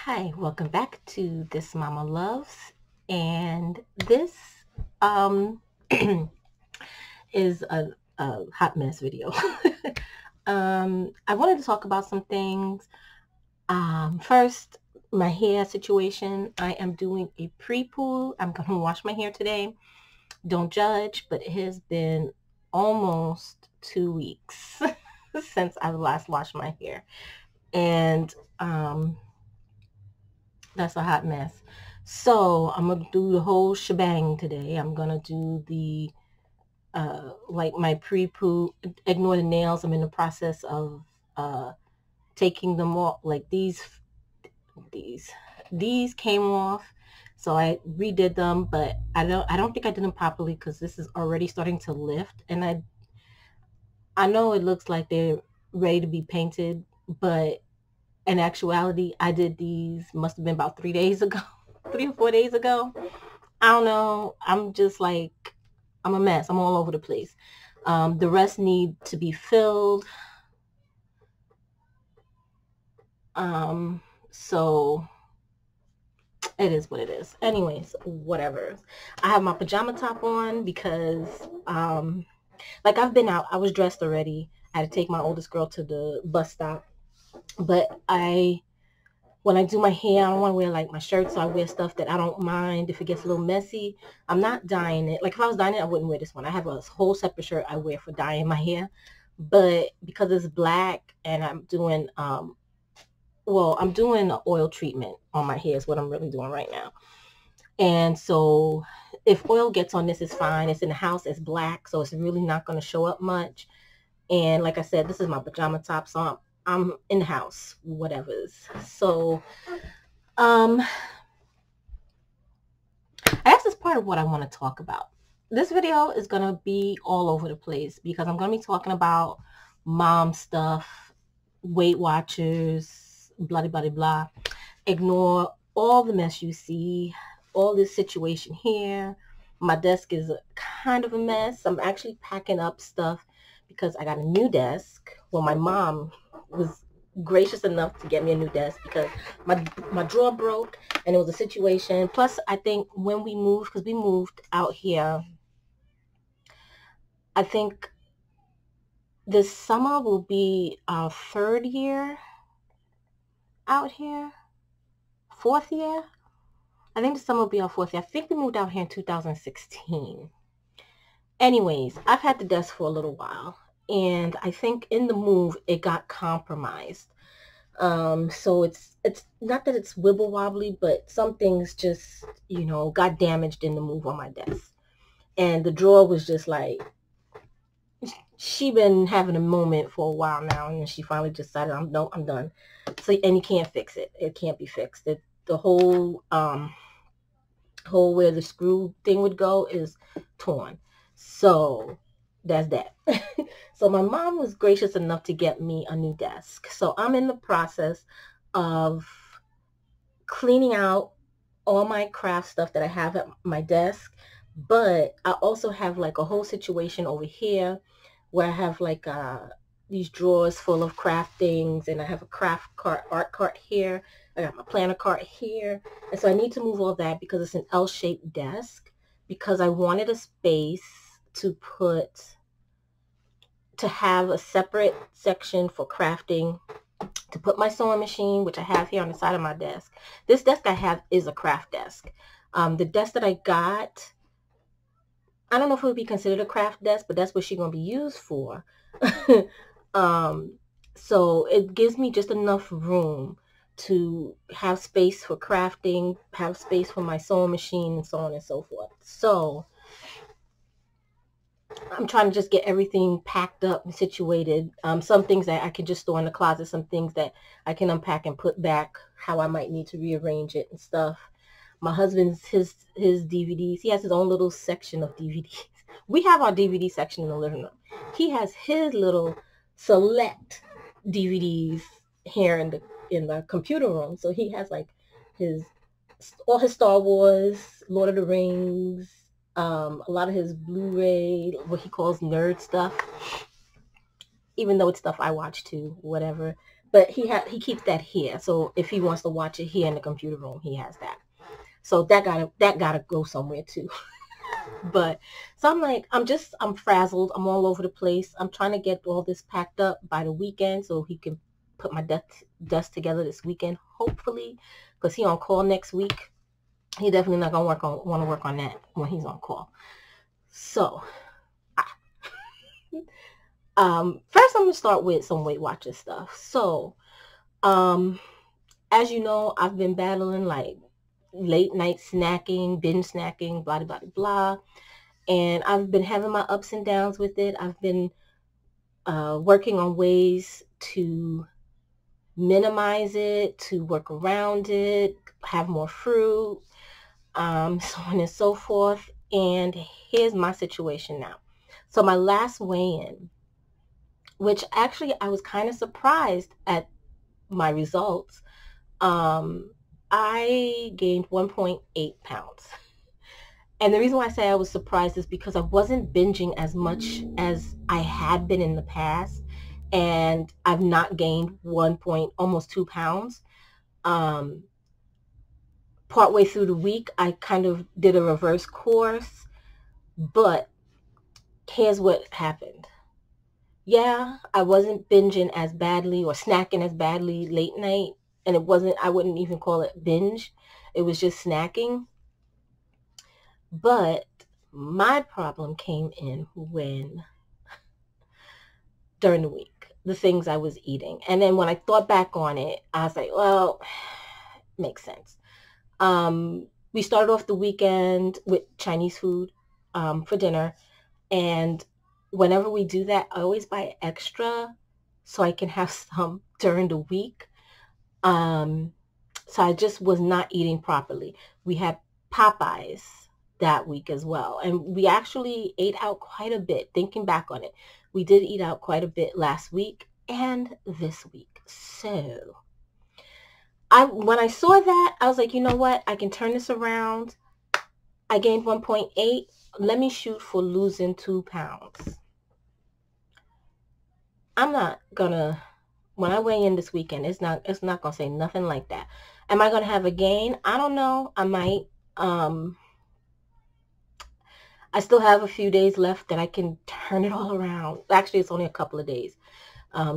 Hi, welcome back to This Mama Loves, and this um is a hot mess video. I wanted to talk about some things. First, my hair situation. I am doing a pre-poo. I'm gonna wash my hair today. Don't judge, but it has been almost 2 weeks since I last washed my hair, and that's a hot mess. So I'm gonna do the whole shebang today. I'm gonna do the like my pre-poo. Ignore the nails. I'm in the process of uh, taking them off. Like these, these came off. So I redid them, but I don't think I did them properly because this is already starting to lift, and I know it looks like they're ready to be painted, but in actuality, I did these must have been about 3 days ago, 3 or 4 days ago. I don't know. I'm just like, I'm a mess. I'm all over the place. The rest need to be filled. So it is what it is. Anyways, whatever. I have my pajama top on because, like I've been out. I was dressed already. I had to take my oldest girl to the bus stop. But when I do my hair, I don't want to wear like my shirt, so I wear stuff that I don't mind if it gets a little messy. I'm not dyeing it. Like if I was dyeing it, I wouldn't wear this one. I have a whole separate shirt I wear for dyeing my hair. But because it's black and I'm doing, I'm doing an oil treatment on my hair is what I'm really doing right now. And so if oil gets on this, it's fine. It's in the house, it's black, so it's really not going to show up much. And like I said, this is my pajama top, so I'm in the house, whatever's. So, I guess that's part of what I want to talk about. This video is going to be all over the place because I'm going to be talking about mom stuff, Weight Watchers, blah, blah, blah, blah. Ignore all the mess you see, all this situation here. My desk is kind of a mess. I'm actually packing up stuff because I got a new desk. Well, my mom was gracious enough to get me a new desk because my drawer broke and it was a situation. Plus, I think when we moved, because we moved out here, I think this summer will be our 3rd year out here, 4th year. I think the summer will be our 4th year. I think we moved out here in 2016. Anyways, I've had the desk for a little while, and I think in the move it got compromised. So it's not that it's wibble wobbly, but some things just, got damaged in the move on my desk. And the drawer was just like, she been having a moment for a while now, and then she finally decided, I'm done. So, and you can't fix it. It can't be fixed. The whole hole where the screw thing would go is torn. So that's that. So my mom was gracious enough to get me a new desk. So I'm in the process of cleaning out all my craft stuff that I have at my desk. But I also have like a whole situation over here where I have like these drawers full of craft things, and I have a craft cart, art cart here. I got my planner cart here. And so I need to move all that because it's an L-shaped desk, because I wanted a space to have a separate section for crafting, to put my sewing machine, which I have here on the side of my desk. This desk I have is a craft desk. The desk that I got, I don't know if it would be considered a craft desk, but that's what she's going to be used for. So it gives me just enough room to have space for crafting, have space for my sewing machine, and so on and so forth. So I'm trying to just get everything packed up and situated. Some things that I can just store in the closet, some things that I can unpack and put back how I might need to rearrange it and stuff. My husband's, his DVDs, he has his own little section of DVDs. We have our DVD section in the living room. He has his little select DVDs here in the computer room. So he has like all his Star Wars, Lord of the Rings, a lot of his Blu-ray, what he calls nerd stuff, even though it's stuff I watch too, whatever. but he keeps that here. So if he wants to watch it here in the computer room, he has that. So that gotta go somewhere too. But so I'm like, I'm frazzled. I'm all over the place. I'm trying to get all this packed up by the weekend so he can put my desk together this weekend, hopefully, because he on call next week. He definitely not gonna want to work on that when he's on call. So, first I'm gonna start with some Weight Watchers stuff. So, as you know, I've been battling like late night snacking, binge snacking, blah blah blah blah, and I've been having my ups and downs with it. I've been working on ways to minimize it, to work around it, have more fruit, so on and so forth. And here's my situation now. So my last weigh-in, which actually I was kind of surprised at my results, I gained 1.8 pounds. And the reason why I say I was surprised is because I wasn't binging as much as I had been in the past. And I've not gained almost 2 pounds. Partway through the week, I kind of did a reverse course. But here's what happened. Yeah, I wasn't binging as badly or snacking as badly late night. And I wouldn't even call it binge. It was just snacking. But my problem came in during the week, the things I was eating. And then when I thought back on it, I was like, well, makes sense. We started off the weekend with Chinese food for dinner. And whenever we do that, I always buy extra so I can have some during the week. So I just was not eating properly. We had Popeyes that week as well. And we actually ate out quite a bit. Thinking back on it, we did eat out quite a bit last week and this week. So when I saw that, I was like, you know what? I can turn this around. I gained 1.8. Let me shoot for losing 2 pounds. I'm not gonna, when I weigh in this weekend, it's not gonna say nothing like that. Am I gonna have a gain? I don't know. I might. I still have a few days left that I can turn it all around. Actually, it's only a couple of days.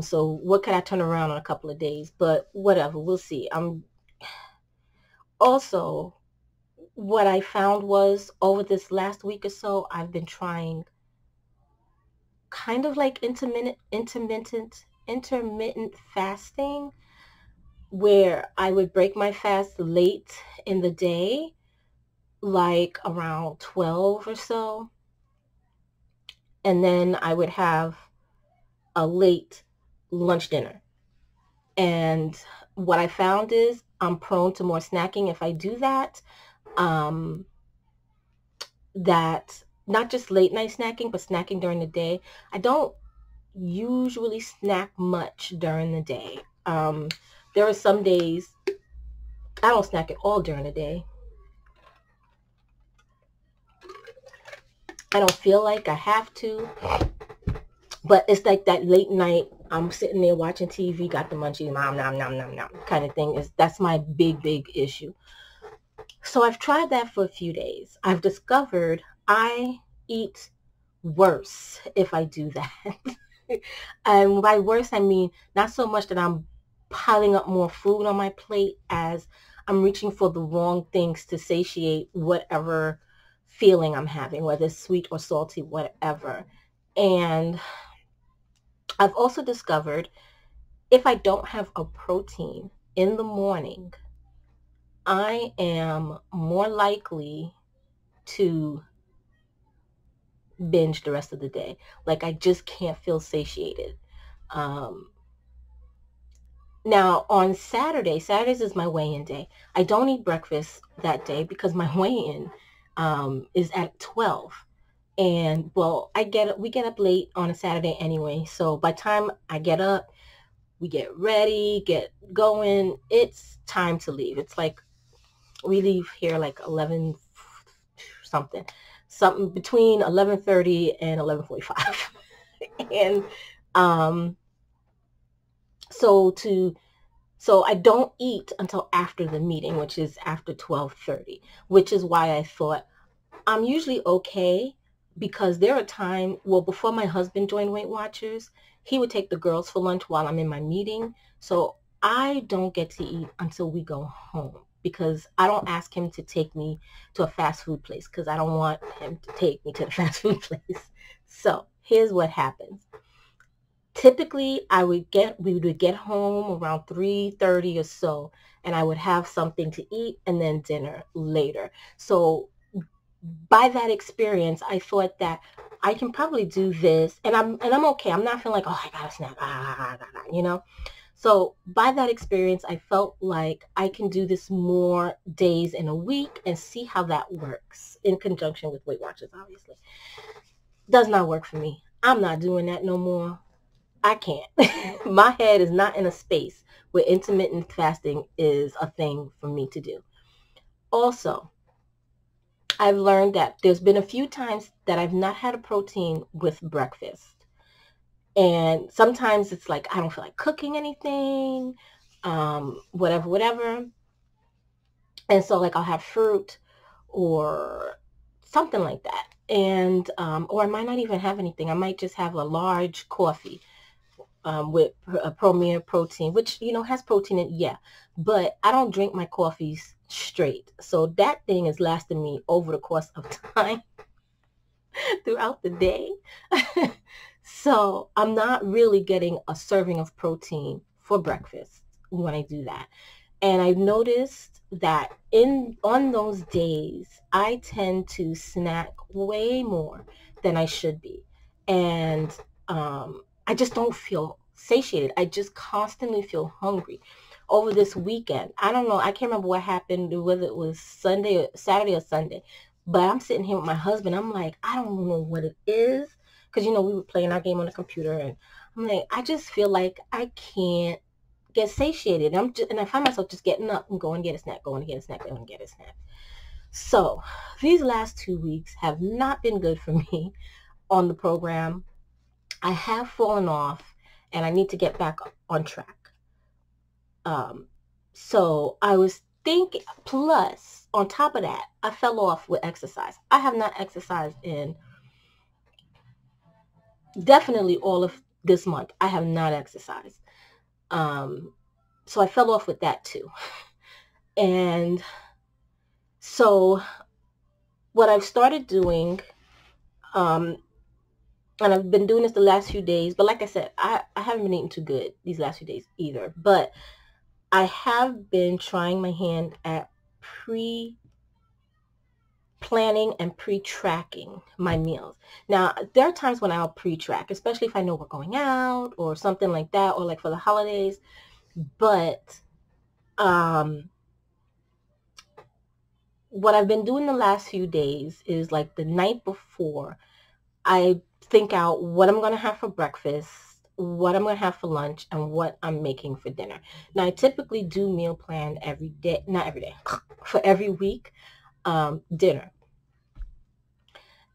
So what could I turn around in a couple of days? But whatever, we'll see. Also, what I found was over this last week or so, I've been trying kind of like intermittent fasting, where I would break my fast late in the day, like around 12 or so, and then I would have a late lunch dinner. And what I found is I'm prone to more snacking if I do that. That not just late night snacking, but snacking during the day. I don't usually snack much during the day. There are some days I don't snack at all during the day. I don't feel like I have to, but it's like that late night, I'm sitting there watching TV, got the munchies, nom, nom, nom, nom, nom, kind of thing. That's my big issue. So I've tried that for a few days. I've discovered I eat worse if I do that. And by worse, I mean not so much that I'm piling up more food on my plate as I'm reaching for the wrong things to satiate whatever feeling I'm having, whether it's sweet or salty, whatever. And I've also discovered if I don't have a protein in the morning, I am more likely to binge the rest of the day. Like I just can't feel satiated. Now on Saturdays is my weigh-in day. I don't eat breakfast that day because my weigh-in is at 12. And well, we get up late on a Saturday anyway. So by the time I get up, we get ready, get going, it's time to leave. It's like we leave here like 11 something between 11:30 and 11:45. And So I don't eat until after the meeting, which is after 12:30, which is why I thought I'm usually okay, because there are times, well, before my husband joined Weight Watchers, he would take the girls for lunch while I'm in my meeting. So I don't get to eat until we go home, because I don't ask him to take me to a fast food place, because I don't want him to take me to the fast food place. So here's what happens. Typically, we would get home around 3:30 or so, and I would have something to eat and then dinner later. So by that experience, I thought that I can probably do this, and I'm okay. I'm not feeling like, oh, I got a snack, you know. So by that experience, I felt like I can do this more days in a week and see how that works in conjunction with Weight Watchers. Obviously, does not work for me. I'm not doing that no more. I can't. My head is not in a space where intermittent fasting is a thing for me to do. Also, I've learned that there's been a few times that I've not had a protein with breakfast. And sometimes it's like I don't feel like cooking anything, whatever. And so like I'll have fruit or something like that. And or I might not even have anything. I might just have a large coffee with a premier protein, which, has protein in it, yeah. But I don't drink my coffees straight. So that thing has lasted me over the course of time throughout the day. So I'm not really getting a serving of protein for breakfast when I do that. And I've noticed that on those days, I tend to snack way more than I should be. And I just don't feel satiated. I just constantly feel hungry. Over this weekend, I don't know, I can't remember what happened, whether it was Saturday or Sunday, but I'm sitting here with my husband. I'm like, I don't know what it is. Because, we were playing our game on the computer, and I'm like, I just feel like I can't get satiated. And I find myself just getting up and going to get a snack, going to get a snack, going to get a snack. So these last 2 weeks have not been good for me on the program. I have fallen off, and I need to get back on track. So I was thinking, plus on top of that, I fell off with exercise. I have not exercised in definitely all of this month. I have not exercised. So I fell off with that too. And so what I've started doing, and I've been doing this the last few days, but like I said, I haven't been eating too good these last few days either. But I have been trying my hand at pre-planning and pre-tracking my meals. Now, there are times when I'll pre-track, especially if I know we're going out or something like that, or like for the holidays. But what I've been doing the last few days is like the night before, I think out what I'm going to have for breakfast, what I'm going to have for lunch, and what I'm making for dinner. Now, I typically do meal plan every day, not every day, for every week, dinner,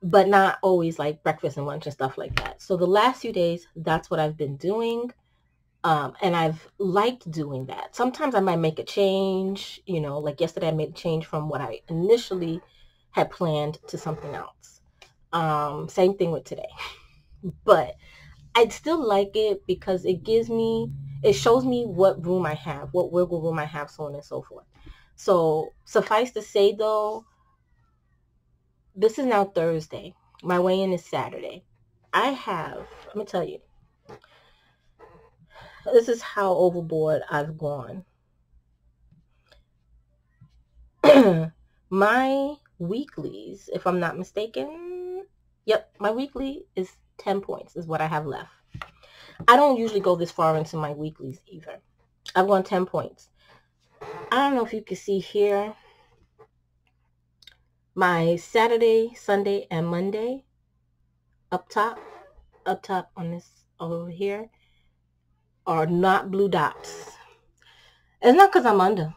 but not always like breakfast and lunch and stuff like that. So the last few days, that's what I've been doing. And I've liked doing that. Sometimes I might make a change, like yesterday I made a change from what I initially had planned to something else. Same thing with today. But I'd still like it because it shows me what room I have, what wiggle room I have, so on and so forth. So suffice to say though, this is now Thursday. My weigh-in is Saturday. Let me tell you, this is how overboard I've gone. My weeklies, if I'm not mistaken, yep, my weekly is 10 points is what I have left. I don't usually go this far into my weeklies either. I've gone 10 points. I don't know if you can see here, my Saturday, Sunday, and Monday up top on this over here are not blue dots. It's not because I'm under.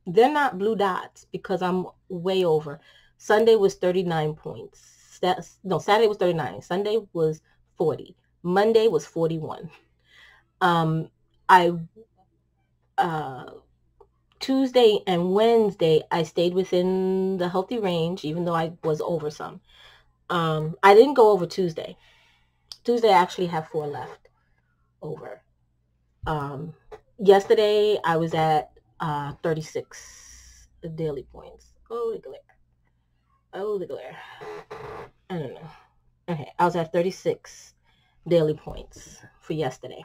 They're not blue dots because I'm way over. Sunday was 39 points. Saturday was 39. Sunday was 40. Monday was 41. I Tuesday and Wednesday, I stayed within the healthy range, even though I was over some. I didn't go over Tuesday. Tuesday, I actually have 4 left over. Um, Yesterday, I was at 36 daily points. Oh, the glare. Oh, the glare. I don't know. Okay, I was at 36 daily points for yesterday.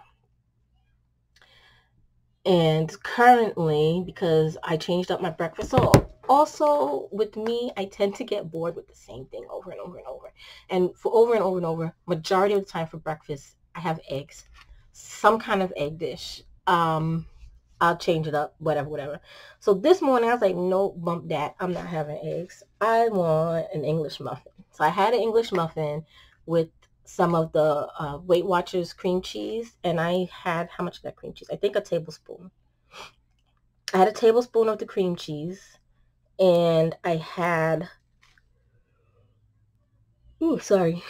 And currently, because I changed up my breakfast, so also with me, I tend to get bored with the same thing over and over and over. And for over and over and over, majority of the time for breakfast, I have eggs, some kind of egg dish. I'll change it up, whatever, whatever. So this morning I was like, no, bump that. I'm not having eggs. I want an English muffin. So I had an English muffin with some of the Weight Watchers cream cheese, and I had, how much of that cream cheese? I think a tablespoon. I had a tablespoon of the cream cheese, and I had, ooh, sorry,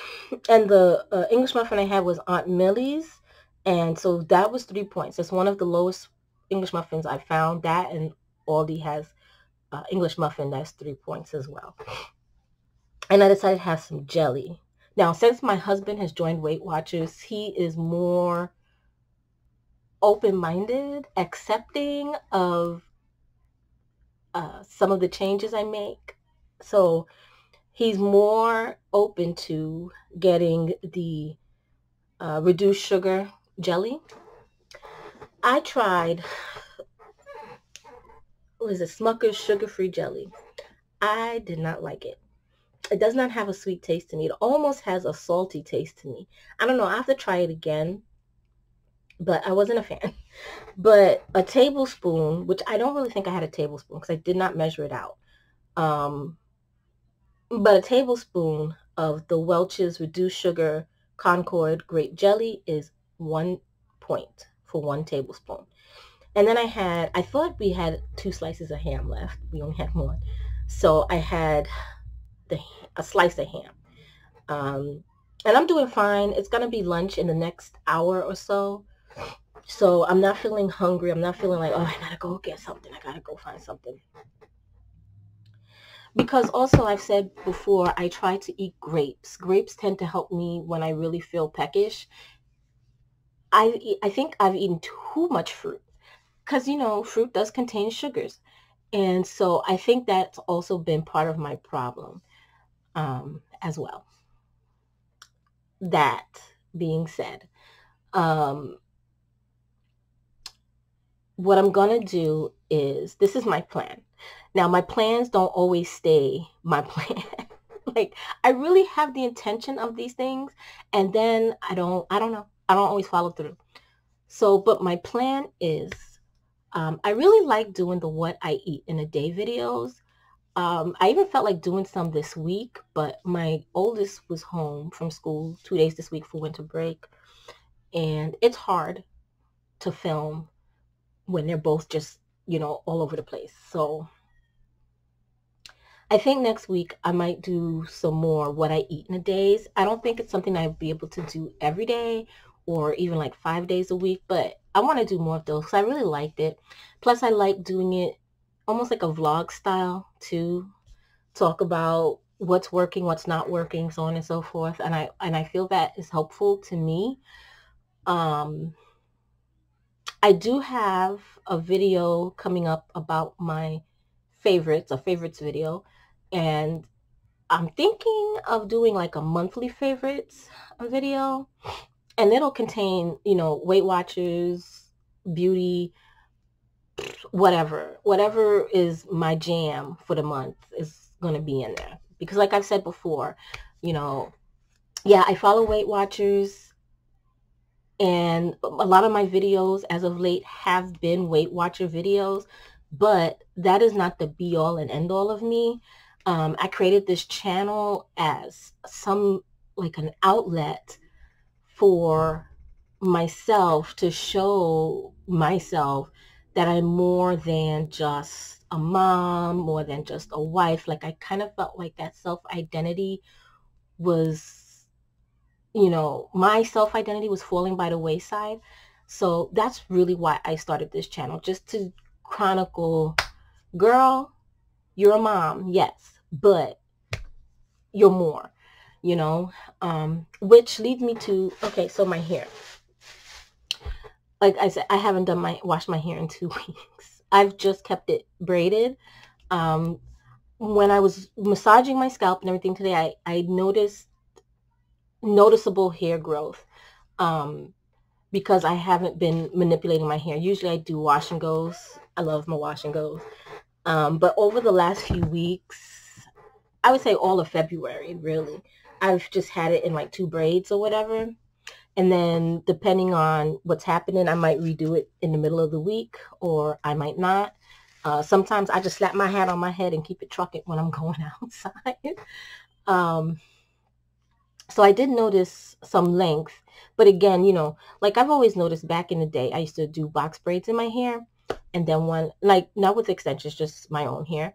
and the English muffin I had was Aunt Millie's, and so that was 3 points. That's one of the lowest English muffins I found. That and Aldi has English muffin that's 3 points as well. And I decided to have some jelly. Now, since my husband has joined Weight Watchers, he is more open-minded, accepting of some of the changes I make. So he's more open to getting the reduced sugar jelly. I tried, what is it, Smucker's sugar-free jelly. I did not like it. It does not have a sweet taste to me. It almost has a salty taste to me. I don't know. I have to try it again, but I wasn't a fan. But a tablespoon, which I don't really think I had a tablespoon because I did not measure it out. But a tablespoon of the Welch's Reduced Sugar Concord Grape Jelly is 1 point for 1 tablespoon. And then I thought we had 2 slices of ham left. We only had 1. So I had a slice of ham. And I'm doing fine. It's going to be lunch in the next hour or so. So I'm not feeling hungry. I'm not feeling like, oh, I got to go get something. I got to go find something. Because also I've said before, I try to eat grapes. Grapes tend to help me when I really feel peckish. I think I've eaten too much fruit because, fruit does contain sugars. And so I think that's also been part of my problem as well. That being said, what I'm going to do is, this is my plan. Now, my plans don't always stay my plan. Like, I really have the intention of these things, and then I don't know. I don't always follow through. So, but my plan is, I really like doing the what I eat in a day videos. I even felt like doing some this week, but my oldest was home from school 2 days this week for winter break, and it's hard to film when they're both just, all over the place. So I think next week I might do some more what I eat in a days. I don't think it's something I'd be able to do every day or even like 5 days a week, but I want to do more of those because I really liked it. Plus I like doing it almost like a vlog style too. Talk about what's working, what's not working, so on and so forth. And I feel that is helpful to me. I do have a video coming up about my favorites, a favorites video, and I'm thinking of doing like a monthly favorites video, and it'll contain, Weight Watchers, beauty, whatever is my jam for the month is going to be in there. Because like I've said before, yeah, I follow Weight Watchers, and a lot of my videos as of late have been Weight Watcher videos, but that is not the be all and end all of me. I created this channel as like an outlet for myself to show myself that I'm more than just a mom, more than just a wife. Like I kind of felt like that self-identity was, my self-identity was falling by the wayside. So that's really why I started this channel, just to chronicle, girl, you're a mom, yes, but you're more, you know, which leads me to, okay, so my hair. Like I said, I haven't washed my hair in 2 weeks. I've just kept it braided. Um, when I was massaging my scalp and everything today, I noticed noticeable hair growth. Because I haven't been manipulating my hair. Usually I do wash and goes. I love my wash and goes. But over the last few weeks, I would say all of February, really, I've just had it in like 2 braids or whatever. And then depending on what's happening, I might redo it in the middle of the week or I might not. Sometimes I just slap my hat on my head and keep it trucking when I'm going outside. um, so I did notice some length, but again, you know, like I've always noticed back in the day, I used to do box braids in my hair, and then one, like not with extensions, just my own hair.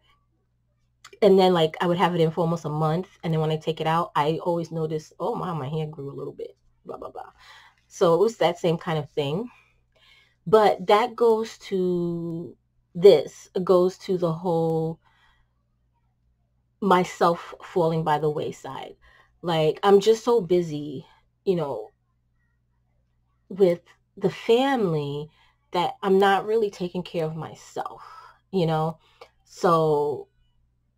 And then like I would have it in for almost a month, and then when I take it out, I always notice, oh wow, my hair grew a little bit, blah, blah, blah. So it was that same kind of thing. But that goes to this, it goes to the whole myself falling by the wayside. Like I'm just so busy, you know, with the family that I'm not really taking care of myself, you know? So,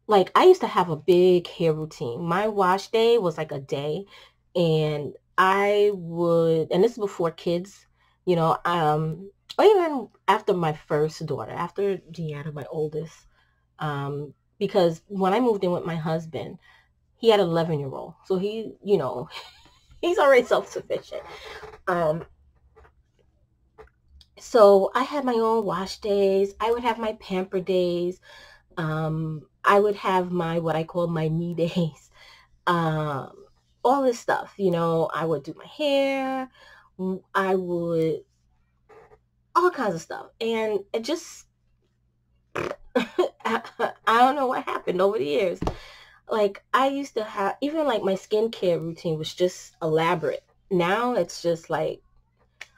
like, I used to have a big hair routine. My wash day was like a day, and I would, and this is before kids, you know, or even after my first daughter, after Deanna, my oldest, because when I moved in with my husband, he had an 11-year-old. So he, you know, he's already self-sufficient. Um, So I had my own wash days. I would have my pamper days. I would have my, what I call my me days. Um, all this stuff, you know, I would do my hair. I would, all kinds of stuff. And it just, I don't know what happened over the years. Like I used to have, even like my skincare routine was just elaborate. Now it's just like,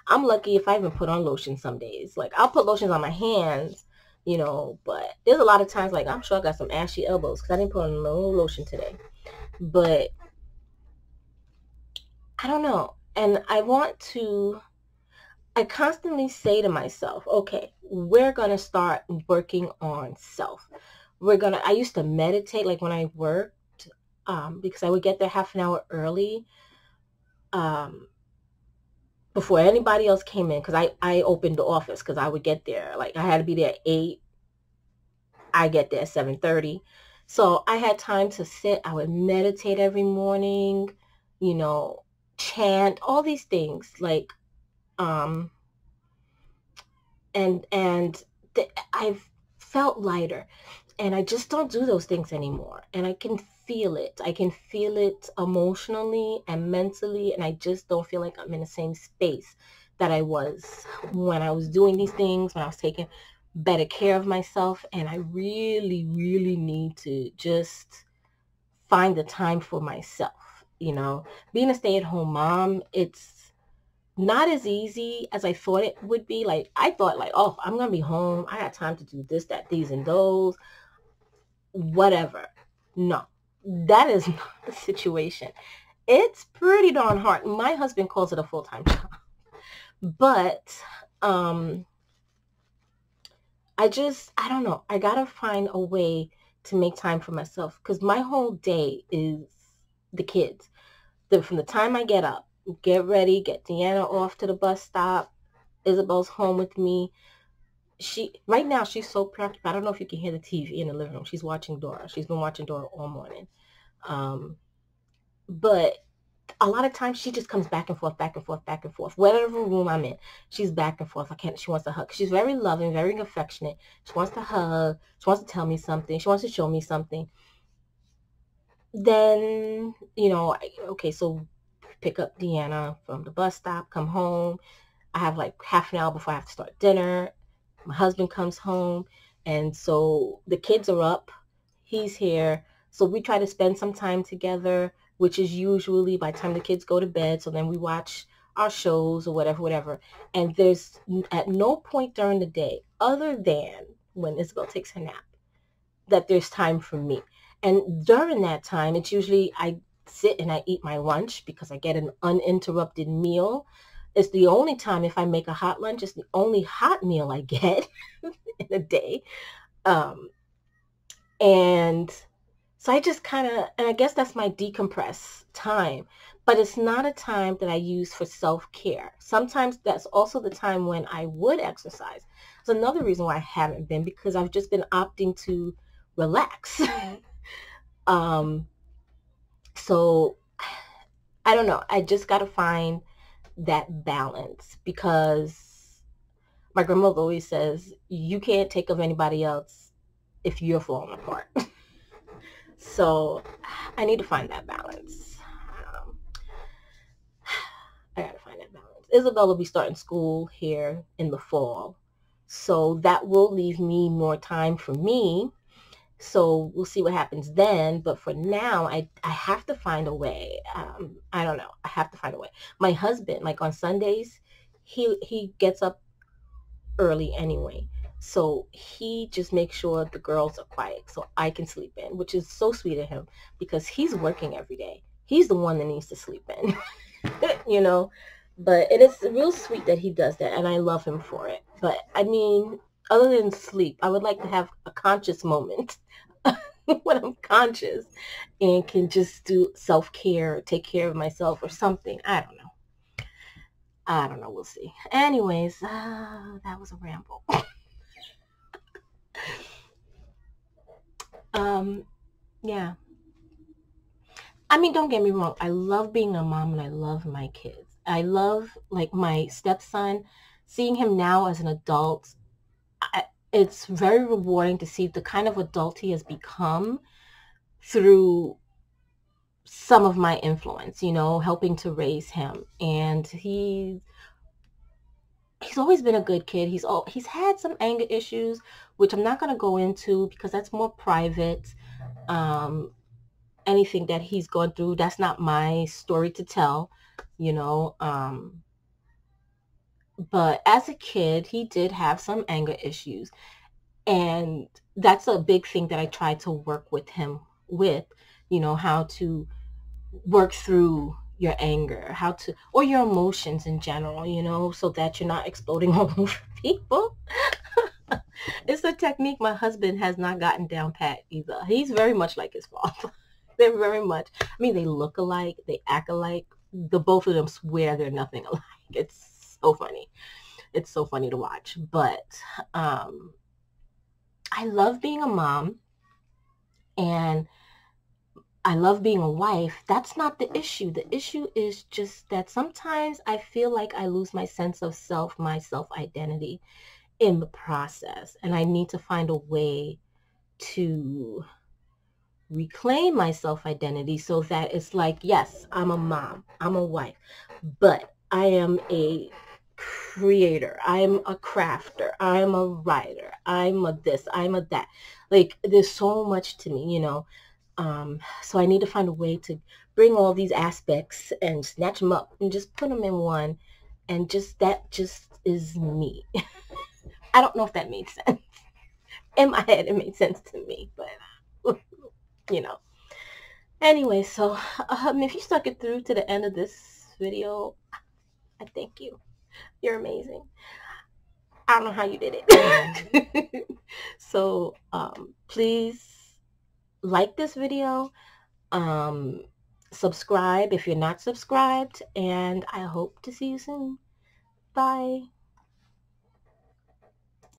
I'm lucky if I even put on lotion some days. Like I'll put lotions on my hands, you know, but there's a lot of times like I'm sure I got some ashy elbows because I didn't put on no lotion today. But I don't know. And I constantly say to myself, okay, we're going to start working on self. I used to meditate like when I worked, because I would get there half an hour early. Before anybody else came in, because I opened the office because I would get there. Like I had to be there at 8. I get there at 7:30. So I had time to sit. I would meditate every morning, you know, chant, all these things. Like, um, and I've felt lighter. And I just don't do those things anymore. And I can feel it. I can feel it emotionally and mentally. And I just don't feel like I'm in the same space that I was when I was doing these things, when I was taking better care of myself. And I really, really need to just find the time for myself. You know, being a stay-at-home mom, it's not as easy as I thought it would be. Like I thought like, oh, I'm going to be home. I got time to do this, that, these, and those. Whatever. No, that is not the situation. It's pretty darn hard. My husband calls it a full-time job. But I don't know. I gotta find a way to make time for myself because my whole day is the kids. From the time I get up, get ready, get Deanna off to the bus stop, Isabel's home with me. Right now she's so preoccupied. I don't know if you can hear the TV in the living room. She's watching Dora. She's been watching Dora all morning. But a lot of times she just comes back and forth, back and forth, back and forth. Whatever room I'm in, she's back and forth. She wants to hug. She's very loving, very affectionate. She wants to hug. She wants to tell me something. She wants to show me something. Then, you know, okay, so pick up Deanna from the bus stop, come home. I have like half an hour before I have to start dinner. My husband comes home, and so the kids are up. He's here. So we try to spend some time together, which is usually by the time the kids go to bed. So then we watch our shows or whatever, and there's at no point during the day other than when Isabel takes her nap that there's time for me. And during that time, it's usually I sit and I eat my lunch because I get an uninterrupted meal. It's the only time, if I make a hot lunch, it's the only hot meal I get in a day. Um, and so I just kind of, and I guess that's my decompress time, but it's not a time that I use for self-care. Sometimes that's also the time when I would exercise. It's another reason why I haven't been, because I've just been opting to relax. um, so I don't know. I just got to find that balance, because my grandmother always says, you can't take of anybody else if you're falling apart. So I need to find that balance. I gotta find that balance. Isabel will be starting school here in the fall, so that will leave me more time for me. So we'll see what happens then. But for now, I have to find a way. I don't know. I have to find a way. My husband, like on Sundays, he gets up early anyway. So he just makes sure the girls are quiet so I can sleep in, which is so sweet of him, because he's working every day. He's the one that needs to sleep in, you know. But it is real sweet that he does that, and I love him for it. But I mean, other than sleep, I would like to have a conscious moment when I'm conscious and can just do self-care, take care of myself or something. I don't know. I don't know. We'll see. Anyways, that was a ramble. Yeah. I mean, don't get me wrong. I love being a mom and I love my kids. I love, like, my stepson, seeing him now as an adult. It's very rewarding to see the kind of adult he has become through some of my influence, you know, helping to raise him. And he's always been a good kid. He's had some anger issues, which I'm not going to go into because that's more private. Anything that he's gone through, that's not my story to tell, you know. But as a kid, he did have some anger issues. And that's a big thing that I try to work with him with, you know, how to work through your anger, or your emotions in general, you know, so that you're not exploding all over people. It's a technique my husband has not gotten down pat either. He's very much like his father. They're very much, I mean, they look alike, they act alike. The both of them swear they're nothing alike. It's so funny. It's so funny to watch. But I love being a mom and I love being a wife. That's not the issue. The issue is just that sometimes I feel like I lose my sense of self, my self-identity in the process. And I need to find a way to reclaim my self-identity so that it's like, yes, I'm a mom, I'm a wife, but I am a creator, I'm a crafter, I'm a writer, I'm a this, I'm a that. Like, there's so much to me, you know. So I need to find a way to bring all these aspects and snatch them up and just put them in one, and that just is me. I don't know if that made sense. In my head, it made sense to me, but you know. Anyway, so if you stuck it through to the end of this video, I thank you. You're amazing. I don't know how you did it. So please like this video, subscribe if you're not subscribed, and I hope to see you soon. Bye.